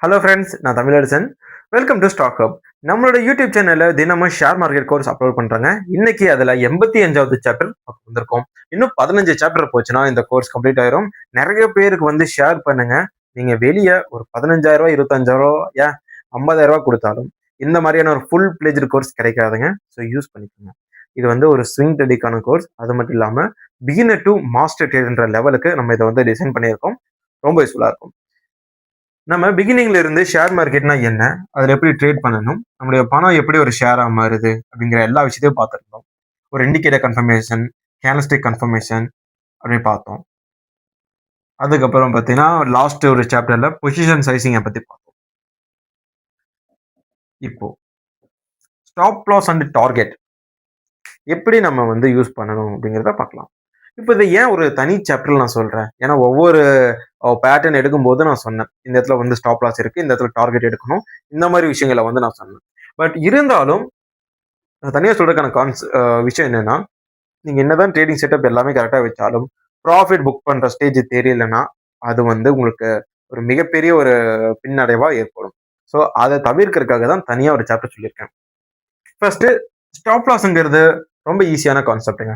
Hello friends, நான் Tamilarasan. Welcome to stock hub. நம்மளோட YouTube சேனல்ல தினமும் ஷேர் மார்க்கெட் கோர்ஸ் அப்லோட் பண்றாங்க. இன்னைக்கு அதுல 85வது சாப்டர் வந்திருக்கோம். இன்னும் 15 சாப்டர் போச்சுன்னா இந்த கோர்ஸ் கம்ப்ளீட் ஆயிரும். நிறைய பேருக்கு வந்து ஷேர் பண்ணுங்க. நீங்க வெளிய ஒரு 15,000 25,000 ஏன் 50,000 கொடுத்தாலும் இந்த மாதிரியான ஒரு ஃபுல் பிளேஜ்டு கோர்ஸ் கிடைக்காதுங்க. ஸோ யூஸ் பண்ணிக்கோங்க. இது வந்து ஒரு ஸ்விங் ட்ரேடிங்கான கோர்ஸ். அது மட்டும் இல்லாம பிகினர் டு மாஸ்டர் ட்ரேட்ன்ற லெவலுக்கு நம்ம இதை வந்து டிசைன் பண்ணியிருக்கோம். ரொம்ப யூஸ்ஃபுல்லா இருக்கும். நம்ம பிகினிங்ல இருந்து ஷேர் மார்க்கெட்னா என்ன, அதில் எப்படி ட்ரேட் பண்ணணும், நம்மளுடைய பணம் எப்படி ஒரு ஷேராக மாறுது அப்படிங்கிற எல்லா விஷயத்தையும் பார்த்துருந்தோம். ஒரு இண்டிகேட்டர் கன்ஃபர்மேஷன், கேனஸ்டிக் கன்ஃபர்மேஷன் அப்படின்னு பார்த்தோம். அதுக்கப்புறம் பார்த்தீங்கன்னா லாஸ்ட் ஒரு சாப்டர்ல பொசிஷன் சைசிங்கை பற்றி பார்த்தோம். இப்போ ஸ்டாப் லாஸ் அண்ட் டார்கெட் எப்படி நம்ம வந்து யூஸ் பண்ணணும் அப்படிங்கிறத பார்க்கலாம். இப்போ இதை ஏன் ஒரு தனி சாப்டர்ல நான் சொல்றேன், ஏன்னா ஒவ்வொரு பேட்டர்ன் எடுக்கும்போது நான் சொன்னேன் இந்த இடத்துல வந்து ஸ்டாப் லாஸ் இருக்கு, இந்த இடத்துல டார்கெட் எடுக்கணும், இந்த மாதிரி விஷயங்களை வந்து நான் சொன்னேன். பட் இருந்தாலும் தனியாக சொல்றதுக்கான விஷயம் என்னன்னா, நீங்க என்னதான் ட்ரேடிங் செட்டப் எல்லாமே கரெக்டாக வச்சாலும் ப்ராஃபிட் புக் பண்ற ஸ்டேஜ் தெரியலன்னா அது வந்து உங்களுக்கு ஒரு மிகப்பெரிய ஒரு பின்னடைவா ஏற்படும். ஸோ அதை தவிர்க்கிறதுக்காக தான் தனியா ஒரு சாப்டர் சொல்லியிருக்கேன். ஃபர்ஸ்ட், ஸ்டாப் லாஸ்ங்கிறது ரொம்ப ஈஸியான கான்செப்டுங்க.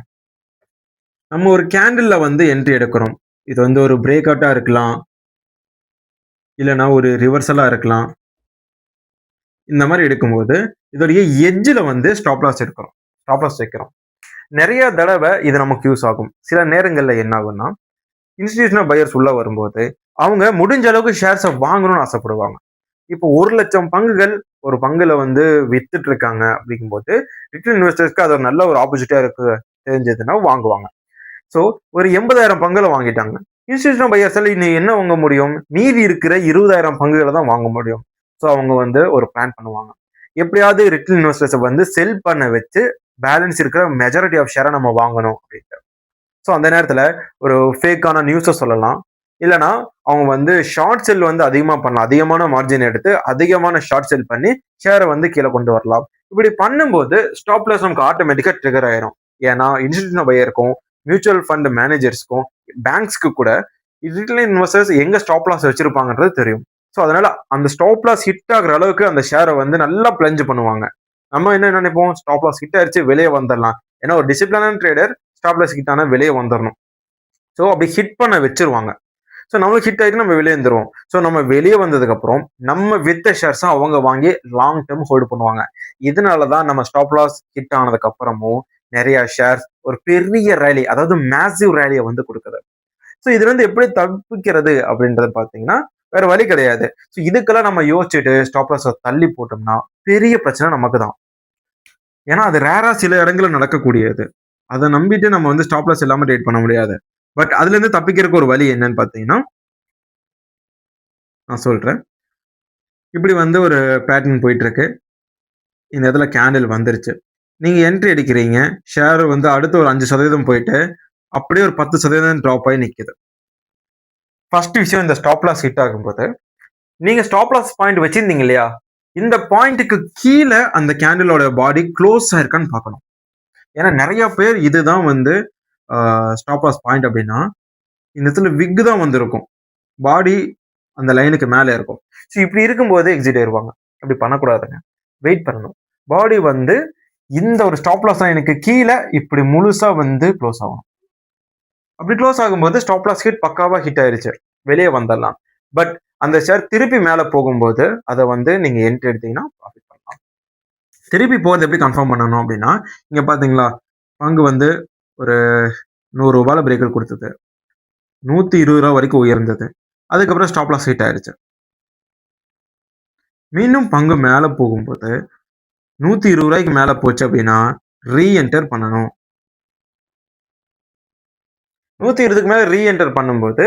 நம்ம ஒரு கேண்டில்ல வந்து என்ட்ரி எடுக்கிறோம். இது வந்து ஒரு பிரேக் அவுட்டா இருக்கலாம், இல்லைன்னா ஒரு ரிவர்சலா இருக்கலாம். இந்த மாதிரி எடுக்கும்போது இதோடைய எட்ஜில் வந்து ஸ்டாப் லாஸ் எடுக்கிறோம், ஸ்டாப் லாஸ் வைக்கிறோம். நிறைய தடவை இது நமக்கு யூஸ் ஆகும். சில நேரங்களில் என்ன ஆகும்னா, இன்ஸ்டிடியூஷனல் பையர்ஸ் உள்ள வரும்போது அவங்க முடிஞ்ச அளவுக்கு ஷேர்ஸை வாங்கணும்னு ஆசைப்படுவாங்க. இப்போ 1,00,000 பங்குகள் ஒரு பங்குல வந்து வித்துட்டு இருக்காங்க அப்படிங்கும்போது ரிட்டர்ன் இன்வெஸ்டர்ஸ்க்கு அது ஒரு நல்ல ஒரு ஆப்பர்ச்சுனிட்டியா இருக்கு தெரிஞ்சதுன்னா வாங்குவாங்க. ஸோ ஒரு 80,000 பங்குல வாங்கிட்டாங்க. இன்ஸ்டிடியூஷனல் பையர்ஸால இன்னும் என்ன வாங்க முடியும், மீதி இருக்கிற 20,000 பங்குகளை தான் வாங்க முடியும். ஸோ அவங்க வந்து ஒரு பிளான் பண்ணுவாங்க, எப்படியாவது ரிட்டர்ன் இன்வெஸ்டர்ஸை வந்து செல் பண்ண வச்சு பேலன்ஸ் இருக்கிற மெஜாரிட்டி ஆஃப் ஷேரை நம்ம வாங்கணும் அப்படின்ட்டு. ஸோ அந்த நேரத்தில் ஒரு ஃபேக்கான நியூஸை சொல்லலாம், இல்லைனா அவங்க வந்து ஷார்ட் செல் வந்து அதிகமாக பண்ணலாம், அதிகமான மார்ஜின் எடுத்து அதிகமான ஷார்ட் செல் பண்ணி ஷேரை வந்து கீழே கொண்டு வரலாம். இப்படி பண்ணும்போது ஸ்டாப் லாஸ் நமக்கு ஆட்டோமேட்டிக்காக ட்ரிகர் ஆயிரும். ஏன்னா இன்ஸ்டிடியூஷனல் பையருக்கும் மியூச்சுவல் ஃபண்ட் மேனேஜர்ஸ்க்கும் பேங்க்ஸ்க்கு கூட ரிட்டெயில் இன்வெஸ்டர்ஸ் எங்க ஸ்டாப் லாஸ் வச்சிருப்பாங்கன்றது தெரியும். ஸோ அதனால அந்த ஸ்டாப் லாஸ் ஹிட் ஆகுற அளவுக்கு அந்த ஷேரை வந்து நல்லா பிளஞ்சு பண்ணுவாங்க. நம்ம என்ன நினைப்போம், ஸ்டாப் லாஸ் ஹிட் ஆயிடுச்சு வெளியே வந்துடலாம். ஏன்னா ஒரு டிசிப்ளினான ட்ரேடர் ஸ்டாப் லாஸ் ஹிட் ஆனால் வெளியே வந்துடணும். ஸோ அப்படி ஹிட் பண்ண வச்சிருவாங்க. ஸோ நம்மளுக்கு ஹிட் ஆகிட்டு நம்ம வெளியே வந்துடுவோம். ஸோ நம்ம வெளியே வந்ததுக்கு அப்புறம் நம்ம வித்த ஷேர்ஸை அவங்க வாங்கி லாங் டேர்ம் ஹோல்டு பண்ணுவாங்க. இதனால தான் நம்ம ஸ்டாப் லாஸ் ஹிட் ஆனதுக்கு அப்புறமும் நிறைய ஷேர்ஸ் ஒரு பெரிய ரேலி, அதாவது மேசிவ் ரேலியை வந்து கொடுக்குது. ஸோ இதுல இருந்து எப்படி தப்பிக்கிறது அப்படின்றது பார்த்தீங்கன்னா வேற வழி கிடையாது. ஸோ இதுக்கெல்லாம் நம்ம யோசிச்சுட்டு ஸ்டாப் லாஸை தள்ளி போட்டோம்னா பெரிய பிரச்சனை நமக்கு தான். ஏன்னா அது ரேரா சில இடங்களில் நடக்கக்கூடியது. அதை நம்பிட்டு நம்ம வந்து ஸ்டாப் லாஸ் இல்லாம ட்ரேட் பண்ண முடியாது. பட் அதுல இருந்து தப்பிக்கிறதுக்கு ஒரு வழி என்னன்னு பார்த்தீங்கன்னா நான் சொல்றேன். இப்படி வந்து ஒரு பேட்டர்ன் போயிட்டு இருக்கு. இந்த இடத்துல கேண்டில் வந்துருச்சு. நீங்க என்ட்ரி அடிக்கிறீங்க. ஷேர் வந்து அடுத்த ஒரு 5% போயிட்டு அப்படியே ஒரு 10% ட்ராப் ஆகி நிற்குது. ஃபர்ஸ்ட் விஷயம், இந்த ஸ்டாப் லாஸ் ஹிட் ஆகும்போது நீங்க ஸ்டாப் லாஸ் பாயிண்ட் வச்சிருந்தீங்க இல்லையா, இந்த பாயிண்ட்டுக்கு கீழே அந்த கேண்டிலோட பாடி க்ளோஸ் ஆயிருக்கான்னு பார்க்கணும். ஏன்னா நிறைய பேர் இதுதான் வந்து ஸ்டாப் லாஸ் பாயிண்ட் அப்படின்னா இந்த இடத்துல விக் தான் வந்திருக்கும், பாடி அந்த லைனுக்கு மேலே இருக்கும். ஸோ இப்படி இருக்கும்போது எக்ஸிட் ஆயிடுவாங்க. அப்படி பண்ணக்கூடாதுங்க, வெயிட் பண்ணணும். பாடி வந்து இந்த ஒரு ஸ்டாப் லாஸ் லைனுக்கு கீழே இப்படி முழுசா வந்து க்ளோஸ் ஆகும். அப்படி க்ளோஸ் ஆகும்போது ஸ்டாப் லாஸ் ஹிட் பக்காவா ஹிட் ஆயிருச்சு, வெளியே வந்துடலாம். பட் அந்த ஷேர் திருப்பி மேலே போகும்போது அதை வந்து நீங்க என்ட்ரி எடுத்தீங்கன்னா ப்ராஃபிட் பண்ணலாம். திருப்பி போகிறது எப்படி கன்ஃபார்ம் பண்ணணும் அப்படின்னா, இங்க பாத்தீங்களா பங்கு வந்து ஒரு 100 ரூபாயில பிரேக்கர் கொடுத்தது, 120 ரூபா வரைக்கும் உயர்ந்தது. அதுக்கப்புறம் ஸ்டாப் லாஸ் ஹிட் ஆயிருச்சு. மீண்டும் பங்கு மேலே போகும்போது 120 ரூபாய்க்கு மேலே போச்சு அப்படின்னா ரீஎன்டர் பண்ணணும். 120க்கு மேலே ரீஎன்டர் பண்ணும்போது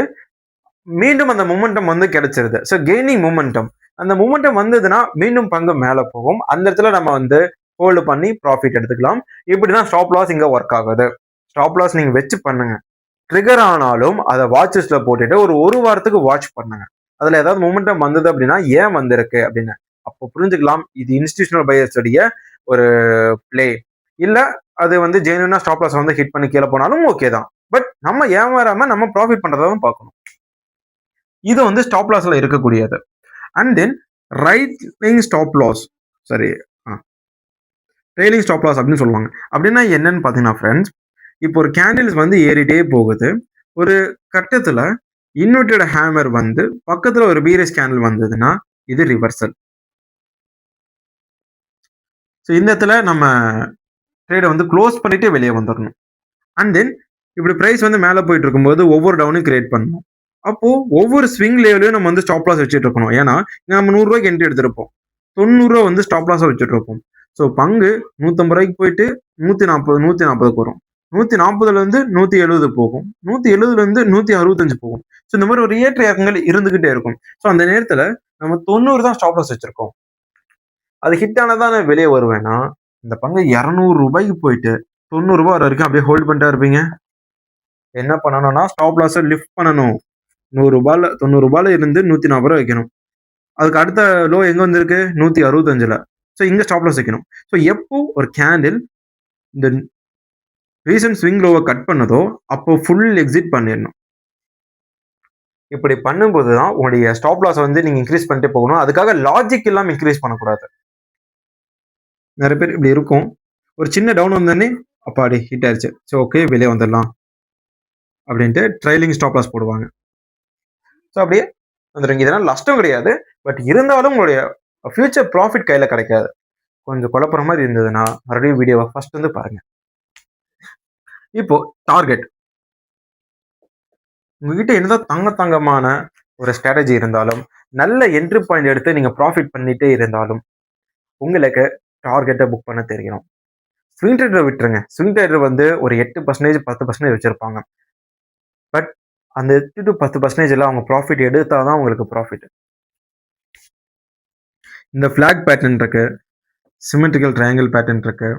மீண்டும் அந்த மொமெண்டம் வந்து கிடைச்சிருது. ஸோ கெய்னிங் மொமெண்டம், அந்த மொமெண்டம் வந்ததுன்னா மீண்டும் பங்கு மேலே போகும். அந்த இடத்துல நம்ம வந்து ஹோல்டு பண்ணி ப்ராஃபிட் எடுத்துக்கலாம். இப்படிதான் ஸ்டாப் லாஸ் இங்க ஒர்க் ஆகுது. ஸ்டாப் லாஸ் நீங்க வச்சு பண்ணுங்க. ட்ரிகர் ஆனாலும் அதை வாட்சஸ்ல போட்டுட்டு ஒரு வாரத்துக்கு வாட்ச் பண்ணுங்க. அதுல ஏதாவது மொமெண்டம் வந்தது அப்படின்னா ஏன் வந்திருக்கு அப்படின்னு அப்போ புரிஞ்சுக்கலாம் இது இன்ஸ்டிடியூஷனல் பையர்ஸ் உடைய ஒரு பிளே. இல்ல அது வந்து ஜெனுவனா ஸ்டாப் லாஸ் வந்து ஹிட் பண்ணி கீழே போனாலும் ஓகே தான். பட் நம்ம ஏமாறாம நம்ம ப்ராஃபிட் பண்றதான் பார்க்கணும். இது வந்து ஸ்டாப் லாஸ்ல இருக்கக்கூடியது. அண்ட் தென் ரைட்லிங் ஸ்டாப் லாஸ், சரி, ட்ரெயிலிங் ஸ்டாப் லாஸ் அப்படின்னு சொல்லுவாங்க. அப்படின்னா என்னன்னு பார்த்தீங்கன்னா ஃப்ரெண்ட்ஸ், இப்போ ஒரு கேண்டில்ஸ் வந்து ஏறிட்டே போகுது. ஒரு கட்டத்துல இன்வெர்டட் ஹேமர் வந்து பக்கத்துல ஒரு பீரிஷ் கேண்டில் வந்ததுன்னா இது ரிவர்சல். ஸோ இந்த இடத்துல நம்ம ட்ரேடை வந்து க்ளோஸ் பண்ணிட்டு வெளியே வந்துடணும். அண்ட் தென் இப்படி பிரைஸ் வந்து மேலே போயிட்டு இருக்கும்போது ஒவ்வொரு டவுனும் கிரியேட் பண்ணணும். அப்போ ஒவ்வொரு ஸ்விங் லெவலையும் நம்ம வந்து ஸ்டாப் லாஸ் வச்சுட்டு இருக்கணும். ஏன்னா நம்ம 100 என்ட்ரி எடுத்திருப்போம், 90 வந்து ஸ்டாப் லாஸாக வச்சுட்டு இருப்போம். ஸோ பங்கு 150 போயிட்டு 140 வரும், 140 170 போகும், 170 165 போகும். ஸோ இந்த மாதிரி ஒரு ஏற்ற இறக்கங்கள் இருந்துகிட்டே இருக்கும். ஸோ அந்த நேரத்தில் நம்ம 90 தான் ஸ்டாப் லாஸ் வச்சிருக்கோம். அது ஹிட் ஆனதான் நான் வெளியே வருவேன்னா இந்த பங்கு 200 போயிட்டு 90 வர வரைக்கும் அப்படியே ஹோல்ட் பண்ணிட்டா இருப்பீங்க. என்ன பண்ணணும்னா ஸ்டாப் லாஸை லிஃப்ட் பண்ணணும். 90 இருந்து 140 வைக்கணும். அதுக்கு அடுத்த லோ எங்க வந்திருக்கு? 165. ஸோ இங்க ஸ்டாப் லாஸ் வைக்கணும். ஸோ எப்போ ஒரு கேண்டில் இந்த ரீசன்ட் ஸ்விங் லோவை கட் பண்ணதோ அப்போ ஃபுல் எக்ஸிட் பண்ணிடணும். இப்படி பண்ணும்போது தான் உங்களுடைய ஸ்டாப் லாஸ் வந்து நீங்க இன்க்ரீஸ் பண்ணிட்டே போகணும். அதுக்காக லாஜிக் இல்லாம இன்க்ரீஸ் பண்ணக்கூடாது. நிறைய பேர் இப்படி இருக்கும், ஒரு சின்ன டவுன் வந்தோடனே அப்பாடி ஹிட் ஆயிடுச்சு, ஸோ ஓகே வெளியே வந்துடலாம் அப்படின்ட்டு ட்ரைலிங் ஸ்டாப் லாஸ் போடுவாங்க. ஸோ அப்படியே வந்துடுங்க. இதெல்லாம் நஷ்டம் கிடையாது, பட் இருந்தாலும் உங்களுடைய ஃபியூச்சர் ப்ராஃபிட் கையில் கிடைக்காது. கொஞ்சம் குழப்புற மாதிரி இருந்ததுன்னா மறுபடியும் வீடியோவை ஃபர்ஸ்ட் வந்து பாருங்க. இப்போ டார்கெட், உங்ககிட்ட என்னதான் தங்கமான ஒரு ஸ்ட்ராட்டஜி இருந்தாலும், நல்ல என்ட்ரி பாயிண்ட் எடுத்து நீங்க ப்ராஃபிட் பண்ணிட்டே இருந்தாலும் உங்களுக்கு டார்கெட்டை புக் பண்ண தெரியணும். ஸ்விங் ட்ரேடரை விட்டுருங்க. ஸ்விங் ட்ரேடர் வந்து ஒரு 8% 10% வச்சிருப்பாங்க. பட் அந்த 8 to 10% அவங்க ப்ராஃபிட் எடுத்தாதான் உங்களுக்கு ப்ராஃபிட். இந்த ஃபிளாக் பேட்டர்ன் இருக்கு, சிமெட்ரிக்கல் ட்ரையாங்கிள் பேட்டர்ன் இருக்கு,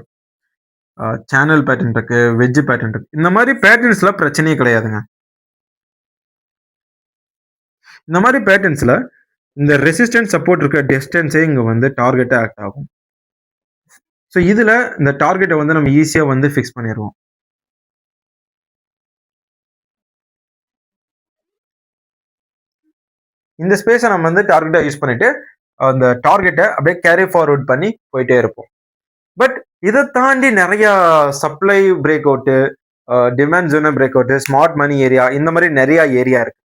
சேனல் பேட்டர்ன் இருக்கு, வெஜ் பேட்டர்ன் இருக்கு. இந்த மாதிரி பேட்டர்ன்ஸ்ல பிரச்சனையே கிடையாதுங்க. இந்த மாதிரி பேட்டர்ன்ஸ்ல இந்த ரெசிஸ்டன்ஸ் சப்போர்ட் இருக்க டிஸ்டன்ஸே இங்க வந்து டார்கெட்டா ஆக்ட் ஆகும். ஸோ இதுல இந்த டார்கெட்டை வந்து நம்ம ஈஸியா வந்து ஃபிக்ஸ் பண்ணிடுவோம். இந்த ஸ்பேஸை நம்ம வந்து டார்கெட்டா யூஸ் பண்ணிட்டு அந்த டார்கெட்டை அப்படியே கேரி ஃபார்வர்ட் பண்ணி போயிட்டே இருப்போம். பட் இதை தாண்டி நிறைய சப்ளை பிரேக் அவுட்டு, டிமாண்ட் ஜோன break out, smart money area, இந்த மாதிரி நிறைய ஏரியா இருக்கு.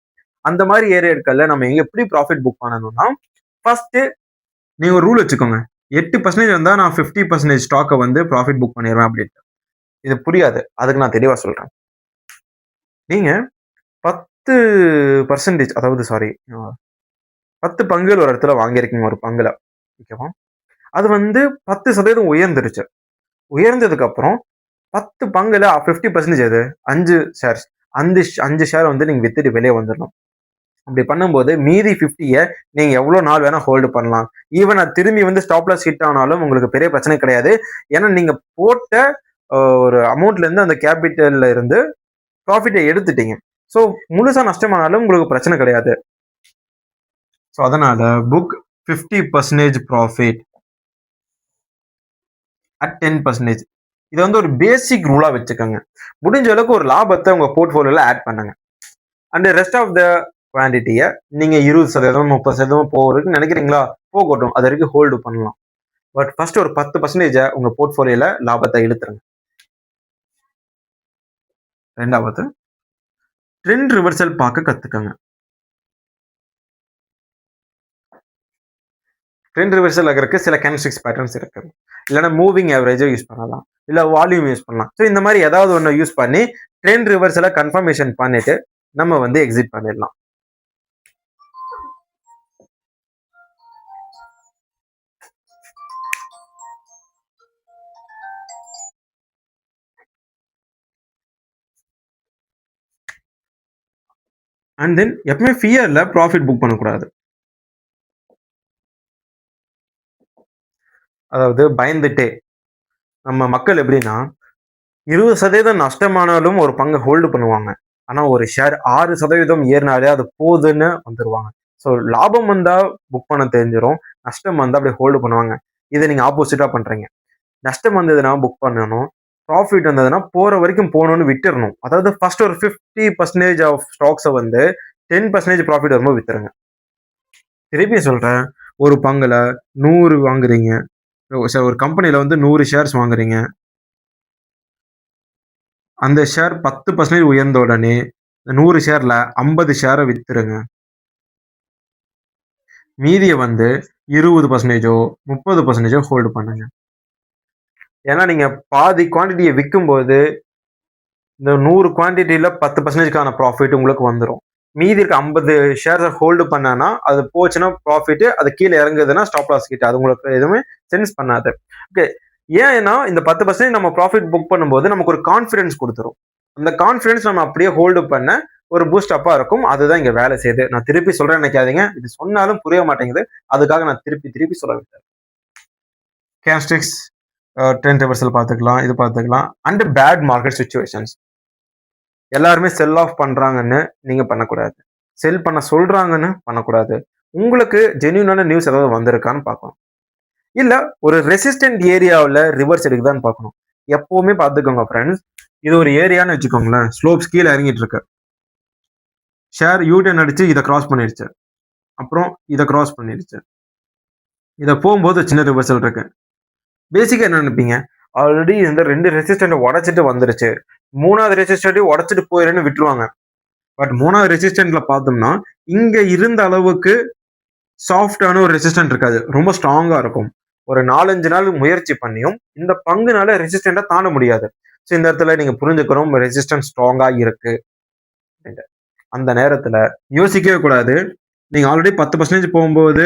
அந்த மாதிரி ஏரியாக்கள்ல நம்ம எப்படி ப்ராஃபிட் புக் பண்ணணும்னா, ஃபர்ஸ்ட் நீங்க ஒரு ரூல் வச்சுக்கோங்க. 8% வந்தா நான் 50% ஸ்டாக்கை வந்து ப்ராஃபிட் புக் பண்ணிடுவேன் அப்படின்ட்டு. இது புரியாது, அதுக்கு நான் தெளிவா சொல்றேன். நீங்க 10%, அதாவது சாரி 10 பங்குகள் ஒரு இடத்துல வாங்கியிருக்கீங்க ஒரு பங்குல, ஓகேவா? அது வந்து 10% உயர்ந்துருச்சு. உயர்ந்ததுக்கு அப்புறம் 10 பங்குல 50% எது? 5 ஷேர்ஸ். 5 ஷேர் வந்து நீங்க வித்துட்டு வெளியே வந்துடணும். அப்படி பண்ணும்போது மீதி 50 நீங்க எவ்வளவு நாள் வேணா ஹோல்டு பண்ணலாம். ஈவன் அது திரும்பி வந்து ஸ்டாப் லாஸ் ஹிட் ஆனாலும் உங்களுக்கு பெரிய பிரச்சனை கிடையாது. ஏன்னா நீங்க போட்ட ஒரு அமௌண்ட்ல இருந்து அந்த கேபிட்டல்ல இருந்து ப்ராஃபிட்டை எடுத்துட்டீங்க. ஸோ முழுசா நஷ்டமானாலும் உங்களுக்கு பிரச்சனை கிடையாது. ஸோ அதனால புக் 50% ப்ராஃபிட் அட் 10%. இது வந்து ஒரு பேசிக் ரூலா வச்சுக்கோங்க. முடிஞ்ச அளவுக்கு ஒரு லாபத்தை உங்க போர்ட்ஃபோலியோல ஆட் பண்ணுங்க. அண்ட் ரெஸ்ட் ஆஃப் த குவான்டிட்டியை நீங்க 20% 30% போகிறதுக்கு நினைக்கிறீங்களா, போகட்டும், அது வரைக்கும் ஹோல்டு பண்ணலாம். பட் ஃபர்ஸ்ட் ஒரு 10% உங்க போர்ட்ஃபோலியோல லாபத்தை இழுத்துருங்க. ரெண்டாவது, ட்ரெண்ட் ரிவர்சல் பார்க்க கத்துக்கங்க. ட்ரெண்ட் ரிவர்சல் ஆகிறதுக்கு சில கேண்டில்ஸ்டிக்ஸ் பேட்டர்ன்ஸ் இருக்கு. இல்லைன்னா மூவிங் ஆவரேஜை யூஸ் பண்ணலாம், இல்லை வால்யூம் யூஸ் பண்ணலாம். ஸோ இந்த மாதிரி ஏதாவது ஒன்று யூஸ் பண்ணி ட்ரெண்ட் ரிவர்சலை கன்ஃபர்மேஷன் பண்ணிட்டு நம்ம வந்து எக்ஸிட் பண்ணிடலாம். அண்ட் தென் எப்பவுமே ஃபியர்ல ப்ராஃபிட் புக் பண்ணக்கூடாது. அதாவது பயந்துட்டே நம்ம மக்கள் எப்படின்னா 20% நஷ்டமானாலும் ஒரு பங்கை ஹோல்டு பண்ணுவாங்க. ஆனா ஒரு ஷேர் 6% ஏறினாலே அது போதுன்னு வந்துருவாங்க. ஸோ லாபம் வந்தா புக் பண்ண தெரிஞ்சிடும், நஷ்டம் வந்தா அப்படியே ஹோல்டு பண்ணுவாங்க. இதை நீங்க ஆப்போசிட்டா பண்றீங்க. நஷ்டம் வந்ததுன்னா புக் பண்ணணும், ப்ராஃபிட் வந்ததுன்னா போற வரைக்கும் போகணும்னு விட்டுறணும். அதாவது ஃபர்ஸ்ட் ஒரு 50% ஆஃப் ஸ்டாக்ஸை வந்து 10% ப்ராஃபிட் வரும்போது வித்துருங்க. திருப்பி சொல்றேன். ஒரு பங்குல 100 வாங்குறீங்க. ஒரு கம்பெனில வந்து 100 ஷேர்ஸ் வாங்குறீங்க. அந்த ஷேர் 10% உயர்ந்த உடனே 100 ஷேர்ல 50 ஷேர வித்துருங்க. மீதிய வந்து 20% 30% ஹோல்டு பண்ணுங்க. ஏன்னா நீங்க பாதி குவான்டிட்டிய விக்கும்போது, இந்த 100 குவான்டிட்டில 10%க்கான ப்ராஃபிட் உங்களுக்கு வந்துரும். மீதி இருக்க 50 ஷேர்ஸ ஹோல்டு பண்ணானா, அது போச்சுன்னா ப்ராஃபிட், அது கீழ இறங்குதுன்னா ஸ்டாப் லாஸ் கிட்ட. அது உங்களுக்கு எதுவுமே சென்ஸ் பண்ணாது. ஓகே. ஏன்னா இந்த 10% நம்ம ப்ராஃபிட் புக் பண்ணும்போது நமக்கு ஒரு கான்ஃபிடன்ஸ் குடுத்துரும். அந்த கான்ஃபிடன்ஸ் நம்ம அப்படியே ஹோல்டு பண்ண ஒரு பூஸ்ட் அப்பா இருக்கும். அதுதான் இங்க வேலை செய்யுது. நான் திருப்பி சொல்றேன்னு நினைக்காதீங்க. இது சொன்னாலும் புரிய மாட்டேங்குது. அதுக்காக நான் திருப்பி திருப்பி சொல்ல விட்டேன். கேஸ்டிக்ஸ் ட்ரெண்ட் ரிவர்சல் பார்த்துக்கலாம். இது பார்த்துக்கலாம். And bad market situations. எல்லாருமே செல் ஆஃப் பண்றாங்கன்னு நீங்க பண்ணக்கூடாது. செல் பண்ண சொல்றாங்கன்னு பண்ணக்கூடாது. உங்களுக்கு ஜென்யூனான நியூஸ் ஏதாவது வந்திருக்கான்னு பார்க்கணும். இல்ல ஒரு ரெசிஸ்டன்ட் ஏரியாவுல ரிவர்ஸ் எடுக்குதான்னு பார்க்கணும். எப்பவுமே பார்த்துக்கோங்க ஃப்ரெண்ட்ஸ். இது ஒரு ஏரியான்னு வச்சுக்கோங்களேன். ஸ்லோப்ஸ் கீழே இறங்கிட்டு இருக்கு. ஷேர் யூ-டர்ன் அடிச்சு இதை கிராஸ் பண்ணிடுச்சு. அப்புறம் இதை கிராஸ் பண்ணிடுச்சு. இதை போகும்போது சின்ன ரிவர்சல் இருக்கு. பேசிக்கா என்ன நினைப்பீங்க? ஆல்ரெடி இந்த 2 ரெசிஸ்டன்ட் உடைச்சிட்டு வந்துருச்சு. 3வது ரெசிஸ்டன்ட்டையும் உடைச்சிட்டு போயிடுன்னு விட்டுருவாங்க. பட் 3வது ரெசிஸ்டன்ட்ல பார்த்தோம்னா, இங்க இருந்த அளவுக்கு சாஃப்டான ஒரு ரெசிஸ்டன்ட் இருக்காது. ரொம்ப ஸ்ட்ராங்கா இருக்கும். ஒரு 4, 5 நாள் முயற்சி பண்ணியும் இந்த பங்குனால ரெசிஸ்டன்ட்டா தாண்ட முடியாது. ஸோ இந்த இடத்துல நீங்க புரிஞ்சுக்கணும் ரெசிஸ்டன்ஸ் ஸ்ட்ராங்கா இருக்கு. அந்த நேரத்துல யோசிக்கவே கூடாது. நீங்க ஆல்ரெடி 10% போகும்போது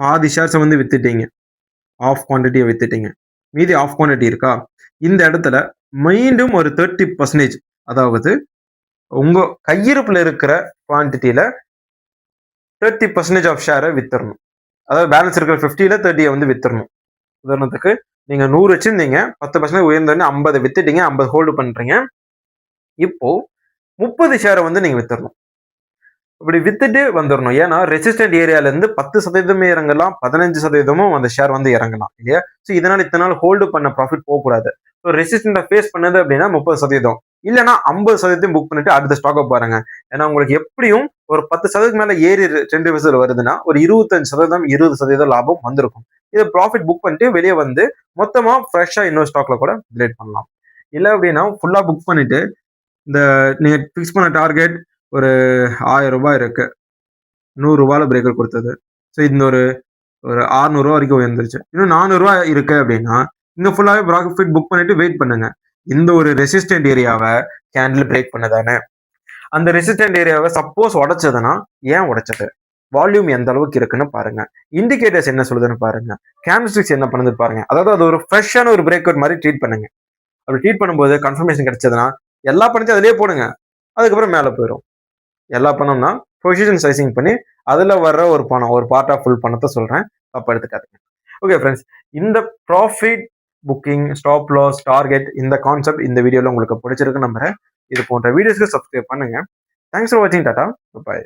பாதி ஷேர்ஸை வந்து வித்துட்டீங்க. ஆஃப் குவான்டிட்டியை வித்துட்டீங்க. மீதி ஆஃப் குவான்டிட்டி இருக்கா? இந்த இடத்துல மீண்டும் ஒரு 30%, அதாவது உங்க கையிருப்புல இருக்கிற குவான்டிட்டியில 30% ஆஃப் ஷேரை வித்துறணும். அதாவது பேலன்ஸ் இருக்கிற 50ல 30 வந்து வித்துறணும். உதாரணத்துக்கு நீங்க 100 வச்சிருந்தீங்க, 10% உயர்ந்தோடனே 50 வித்துட்டீங்க, 50 ஹோல்டு பண்றீங்க. இப்போ 30 ஷேரை வந்து நீங்க வித்துறணும். இப்படி வித்துட்டு வந்துடணும். ஏன்னா ரெசிஸ்டன்ட் ஏரியால இருந்து 10% இறங்கலாம், 15% அந்த ஷேர் வந்து இறங்கலாம் இல்லையா? ஸோ இதனால இத்தனை நாள் ஹோல்டு பண்ண ப்ராஃபிட் போகக்கூடாது. ஸோ ரெசிஸ்டன்ட ஃபேஸ் பண்ணது அப்படின்னா 30%, இல்லைன்னா 50% புக் பண்ணிட்டு அடுத்த ஸ்டாக்கை பாருங்க. ஏன்னா உங்களுக்கு எப்படியும் ஒரு 10% மேல ஏறி ட்ரெண்ட் ரிவர்சல் வருதுன்னா ஒரு 25%, 20% லாபம் வந்திருக்கும். இதை ப்ராஃபிட் புக் பண்ணிட்டு வெளியே வந்து மொத்தமா ஃப்ரெஷ்ஷா இன்னொரு ஸ்டாக்ல கூட டிலேட் பண்ணலாம். இல்லை அப்படின்னா ஃபுல்லா புக் பண்ணிட்டு இந்த நீங்க ஃபிக்ஸ் பண்ண டார்கெட் ஒரு 1000 ரூபாய் இருக்கு. 100 ரூபாயில பிரேக்கர் கொடுத்தது. ஸோ இந்த ஒரு ஒரு 600 ரூபா வரைக்கும் உயர்ந்துருச்சு. இன்னும் 400 ரூபா இருக்கு அப்படின்னா இங்க ஃபுல்லாவே ப்ராஃபிட் புக் பண்ணிட்டு வெயிட் பண்ணுங்க. இந்த ஒரு ரெசிஸ்டன்ட் ஏரியாவை கேண்டில் பிரேக் பண்ணதானே. அந்த ரெசிஸ்டன்ட் ஏரியாவை சப்போஸ் உடைச்சதுன்னா ஏன் உடைச்சது? வால்யூம் எந்த அளவுக்கு இருக்குன்னு பாருங்க. இண்டிகேட்டர்ஸ் என்ன சொல்லுதுன்னு பாருங்க. கேண்டில்ஸ்டிக்ஸ் என்ன பண்ணுது பாருங்க. அதாவது அது ஒரு ஃப்ரெஷ்ஷான ஒரு பிரேக் அவுட் மாதிரி ட்ரீட் பண்ணுங்க. அப்படி ட்ரீட் பண்ணும்போது கன்ஃபர்மேஷன் கிடைச்சதுன்னா எல்லா பணத்தையும் அதிலேயே போடுங்க. அதுக்கப்புறம் மேலே போயிடும். எல்லா பணம்னா பொசிஷன் சைசிங் பண்ணி அதுல வர்ற ஒரு பணம், ஒரு பார்ட் ஆஃப் ஃபுல் பணத்தை சொல்றேன். தப்பா எடுத்துக்காதீங்க. ஓகே ஃப்ரெண்ட்ஸ், இந்த profit booking, stop loss, target இந்த கான்செப்ட் இந்த வீடியோல உங்களுக்கு பிடிச்சிருக்கு நம்புறேன். இது போன்ற வீடியோஸ்க்கு சப்ஸ்கிரைப் பண்ணுங்க. தேங்க்ஸ் ஃபார் வாட்சிங். டாடா, பை.